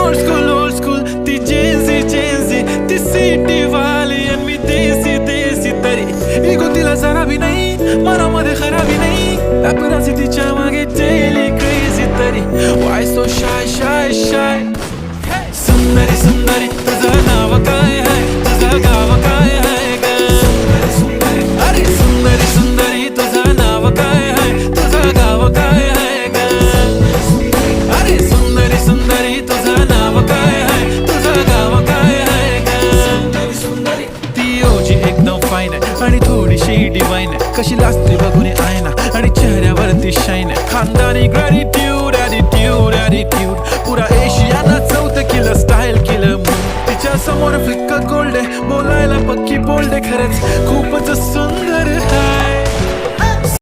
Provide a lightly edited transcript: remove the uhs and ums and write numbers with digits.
old school ती Gen Z ती city वाली आणि मी देसी तरी इगो तिला जरा भी नाही मनामध्ये खराबी नाही paparazzi तिच्या मागे daily crazy तरी why so shy सुंदरी तुझं नाव काय आहे तुझं गाव काय आहे ग अरे सुंदरी तुझं नाव काय आहे तुझं गाव काय आहे ग अरे सुंदरी तुझं नाव काय आहे तुझं गाव काय आहे ग ती ओजी एकदम फाईन आहे आणि थोडीशी डिवाइन आहे कशी लाजते बघून आयना आणि चेहऱ्यावरती शाईन आहे खानदानी ग्रॅटिट्यूड ॲटिट्यूड पुरा एशियाना चौथं केलं स्टाईल केलं तिच्या समोर फ्लिक्का गोल्ड आहे बोलायला पक्की बोल्ड आहे खरंच खूपच सुंदर आहे